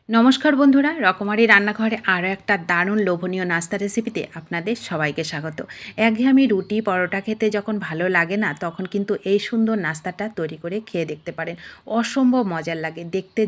নমস্কার বন্ধুরা, রকমারি রান্নাঘরে আরও একটা দারুণ লোভনীয় নাস্তা রেসিপিতে আপনাদের সবাইকে স্বাগত। একঘেয়েমি রুটি পরোটা খেতে যখন ভালো লাগে না, তখন কিন্তু এই সুন্দর নাস্তাটা তৈরি করে খেয়ে দেখতে পারেন। অসম্ভব মজার লাগে, দেখতে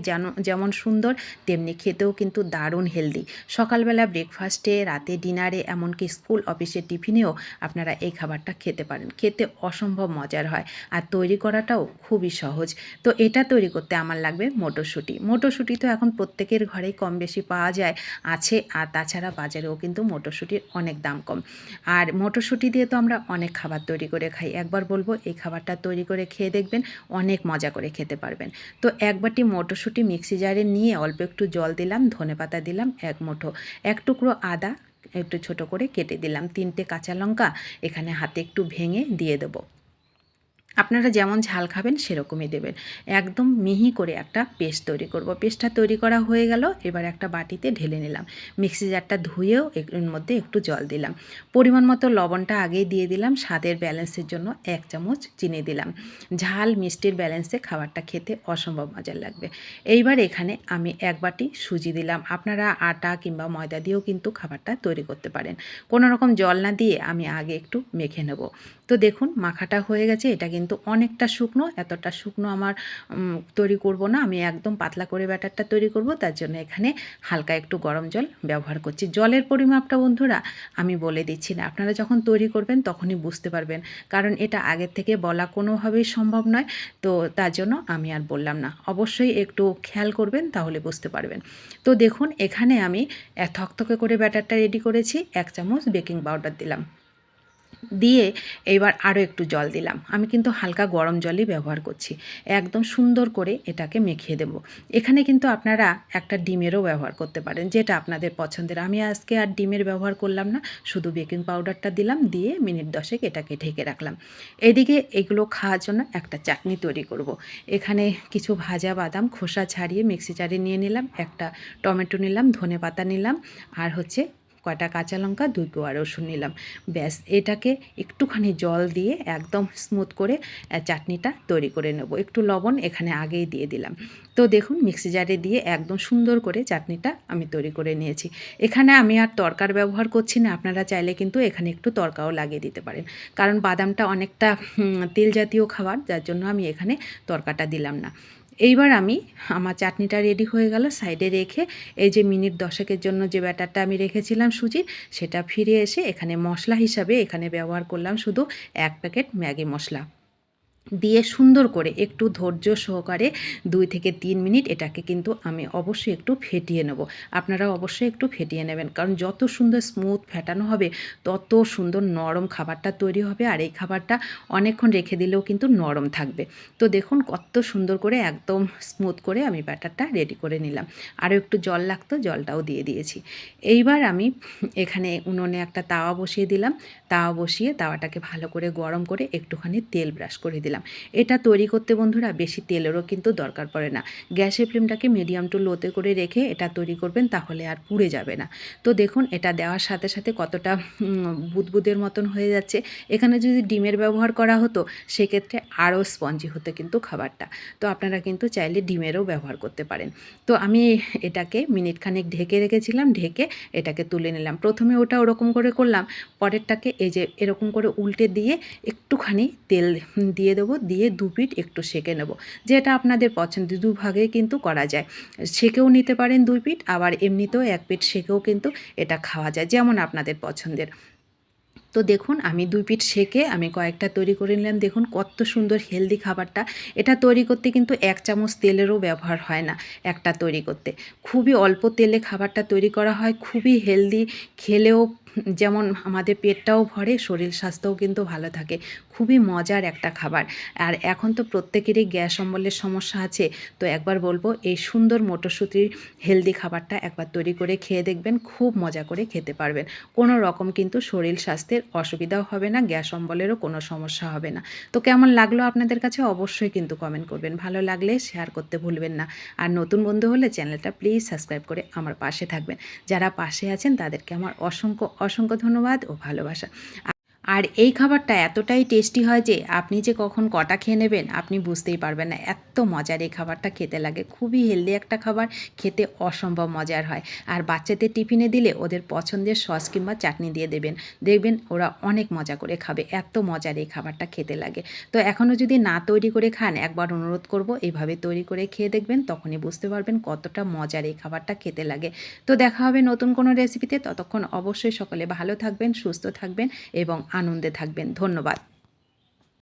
যেমন সুন্দর তেমনি খেতেও কিন্তু দারুণ হেলদি। সকালবেলা ব্রেকফাস্টে, রাতে ডিনারে, এমনকি স্কুল অফিসের টিফিনেও আপনারা এই খাবারটা খেতে পারেন। খেতে অসম্ভব মজার হয় আর তৈরি করাটাও খুবই সহজ। তো এটা তৈরি করতে আমার লাগবে মটরশুঁটি। মটরশুঁটি তো এখন প্রত্যেকের ঘরেই কম বেশি পাওয়া যায়, আছে। আর তাছাড়া বাজারেও কিন্তু মটরশুঁটির অনেক দাম কম। আর মটরশুঁটি দিয়ে তো আমরা অনেক খাবার তৈরি করে খাই। একবার বলবো এই খাবারটা তৈরি করে খেয়ে দেখবেন, অনেক মজা করে খেতে পারবেন। তো এক বাটি মটরশুঁটি মিক্সি জারে নিয়ে অল্প একটু জল দিলাম, ধনেপাতা দিলাম এক মুঠো, এক টুকরো আদা একটু ছোট করে কেটে দিলাম, 3টে কাঁচা লঙ্কা এখানে হাতে একটু ভেঙে দিয়ে দেবো। আপনারা যেমন ঝাল খাবেন সেরকমই দেবেন। একদম মিহি করে একটা পেস্ট তৈরি করব। পেস্টটা তৈরি করা হয়ে গেল, এবার একটা বাটিতে ঢেলে নিলাম। মিক্সি জারটা ধুয়েও এর মধ্যে একটু জল দিলাম। পরিমাণ মতো লবণটা আগেই দিয়ে দিলাম। স্বাদের ব্যালেন্সের জন্য 1 চামচ চিনি দিলাম। ঝাল মিষ্টির ব্যালেন্সে খাবারটা খেতে অসম্ভব মজার লাগবে। এইবার এখানে আমি 1 বাটি সুজি দিলাম। আপনারা আটা কিংবা ময়দা দিয়েও কিন্তু খাবারটা তৈরি করতে পারেন। কোনো রকম জল না দিয়ে আমি আগে একটু মেখে নেব। তো দেখুন মাখাটা হয়ে গেছে। এটা কিন্তু অনেকটা শুকনো, এতটা শুকনো আমার তৈরি করব না। আমি একদম পাতলা করে ব্যাটারটা তৈরি করব, তার জন্য এখানে হালকা একটু গরম জল ব্যবহার করছি। জলের পরিমাপটা বন্ধুরা আমি বলে দিচ্ছি না, আপনারা যখন তৈরি করবেন তখনই বুঝতে পারবেন, কারণ এটা আগের থেকে বলা কোনোভাবেই সম্ভব নয়। তো তার জন্য আমি আর বললাম না, অবশ্যই একটু খেয়াল করবেন, তাহলে বুঝতে পারবেন। তো দেখুন এখানে আমি থকথকে করে ব্যাটারটা রেডি করেছি। 1 চামচ বেকিং পাউডার দিলাম, দিয়ে এবার আরও একটু জল দিলাম। আমি কিন্তু হালকা গরম জলই ব্যবহার করছি। একদম সুন্দর করে এটাকে মেখিয়ে দেব। এখানে কিন্তু আপনারা একটা ডিমেরও ব্যবহার করতে পারেন, যেটা আপনাদের পছন্দের। আমি আজকে আর ডিমের ব্যবহার করলাম না, শুধু বেকিং পাউডারটা দিলাম, দিয়ে মিনিট 10 এটাকে ঢেকে রাখলাম। এদিকে এগুলো খাওয়ার জন্য একটা চাটনি তৈরি করব। এখানে কিছু ভাজা বাদাম খোসা ছাড়িয়ে মিক্সি জারে নিয়ে নিলাম, একটা টমেটো নিলাম, ধনেপাতা নিলাম, আর হচ্ছে কটা কাঁচা লঙ্কা, 2 কোয়া রসুন নিলাম। ব্যাস এটাকে একটুখানি জল দিয়ে একদম স্মুথ করে চাটনিটা তৈরি করে নেব। একটু লবণ এখানে আগেই দিয়ে দিলাম। তো দেখুন মিক্সি জারে দিয়ে একদম সুন্দর করে চাটনিটা আমি তৈরি করে নিয়েছি। এখানে আমি আর তড়কার ব্যবহার করছি না। আপনারা চাইলে কিন্তু এখানে একটু তড়কাও লাগিয়ে দিতে পারেন, কারণ বাদামটা অনেকটা তেল জাতীয় খাবার, যার জন্য আমি এখানে তড়কাটা দিলাম না। এইবার আমার চাটনিটা রেডি হয়ে গেল, সাইডে রেখে এই যে মিনিট 10 জন্য যে ব্যাটারটা আমি রেখেছিলাম সুজির, সেটা ফিরে এসে এখানে মশলা হিসাবে এখানে ব্যবহার করলাম শুধু 1 প্যাকেট ম্যাগি মশলা দিয়ে সুন্দর করে একটু ধৈর্য সহকারে 2 থেকে 3 মিনিট এটাকে কিন্তু আমি অবশ্যই একটু ফেটিয়ে নেব। আপনারা অবশ্যই একটু ফেটিয়ে নেবেন, কারণ যত সুন্দর স্মুথ ফেটানো হবে তত সুন্দর নরম খাবারটা তৈরি হবে, আর এই খাবারটা অনেকক্ষণ রেখে দিলেও কিন্তু নরম থাকবে। তো দেখুন কত সুন্দর করে একদম স্মুথ করে আমি ব্যাটারটা রেডি করে নিলাম। আরও একটু জল লাগতো, জলটাও দিয়ে দিয়েছি। এইবার আমি এখানে উনুনে একটা তাওয়া বসিয়ে দিলাম। তাওয়া বসিয়ে তাওয়াটাকে ভালো করে গরম করে একটুখানি তেল ব্রাশ করে দিলাম। এটা তৈরি করতে বন্ধুরা বেশি তেলেরও কিন্তু দরকার পড়ে না। গ্যাসের ফ্লেমটাকে মিডিয়াম টু লোতে করে রেখে এটা তৈরি করবেন, তাহলে আর পুড়ে যাবে না। তো দেখুন এটা দেওয়ার সাথে সাথে কতটা বুদবুদের মতন হয়ে যাচ্ছে। এখানে যদি ডিমের ব্যবহার করা হতো সেক্ষেত্রে আরও স্পঞ্জি হতো কিন্তু খাবারটা। তো আপনারা কিন্তু চাইলে ডিমেরও ব্যবহার করতে পারেন। তো আমি এটাকে মিনিট খানেক ঢেকে রেখেছিলাম, ঢেকে এটাকে তুলে নিলাম। প্রথমে ওটা ওরকম করে করলাম, পরেরটাকে এই যে এরকম করে উল্টে দিয়ে একটুখানি তেল দিয়ে দেবো, দিয়ে 2 পিঠ একটু সেঁকে নেব। যেটা আপনাদের পছন্দ, দুভাগে কিন্তু করা যায়। সেঁকেও নিতে পারেন 2 পিঠ, আবার এমনিতেও 1 পিঠ সেঁকেও কিন্তু এটা খাওয়া যায়, যেমন আপনাদের পছন্দের। তো দেখুন আমি 2 পিঠ সেঁকে আমি কয়েকটা তৈরি করে নিলাম। দেখুন কত সুন্দর হেলদি খাবারটা। এটা তৈরি করতে কিন্তু 1 চামচ তেলেরও ব্যবহার হয় না একটা তৈরি করতে। খুবই অল্প তেলে খাবারটা তৈরি করা হয়, খুবই হেলদি। খেলেও যেমন আমাদের পেটটাও ভরে, শরীর স্বাস্থ্যও কিন্তু ভালো থাকে। খুবই মজার একটা খাবার। আর এখন তো প্রত্যেকেরই গ্যাস অম্বলের সমস্যা আছে। তো একবার বলবো এই সুন্দর মটরশুঁটির হেলদি খাবারটা একবার তৈরি করে খেয়ে দেখবেন, খুব মজা করে খেতে পারবেন। কোনো রকম কিন্তু শরীর স্বাস্থ্যের অসুবিধাও হবে না, গ্যাস অম্বলেরও কোনো সমস্যা হবে না। তো কেমন লাগলো আপনাদের কাছে অবশ্যই কিন্তু কমেন্ট করবেন। ভালো লাগলে শেয়ার করতে ভুলবেন না। আর নতুন বন্ধু হলে চ্যানেলটা প্লিজ সাবস্ক্রাইব করে আমার পাশে থাকবেন। যারা পাশে আছেন তাদেরকে আমার অসংখ্য অসংখ্য ধন্যবাদ ও ভালোবাসা। আর এই খাবারটা এতটাই টেস্টি হয় যে আপনি যে কখন কটা খেয়ে নেবেন আপনি বুঝতেই পারবেন না। এত্ত মজার এই খাবারটা খেতে লাগে। খুবই হেলদি একটা খাবার, খেতে অসম্ভব মজার হয়। আর বাচ্চাদের টিফিনে দিলে ওদের পছন্দের সস কিংবা চাটনি দিয়ে দেবেন। দেখবেন ওরা অনেক মজা করে খাবে। এত্ত মজার এই খাবারটা খেতে লাগে। তো এখনও যদি না তৈরি করে খান, একবার অনুরোধ করব এভাবে তৈরি করে খেয়ে দেখবেন, তখনই বুঝতে পারবেন কতটা মজার এই খাবারটা খেতে লাগে। তো দেখা হবে নতুন কোনো রেসিপিতে। ততক্ষণ অবশ্যই সকলে ভালো থাকবেন, সুস্থ থাকবেন এবং আনন্দে থাকবেন। ধন্যবাদ।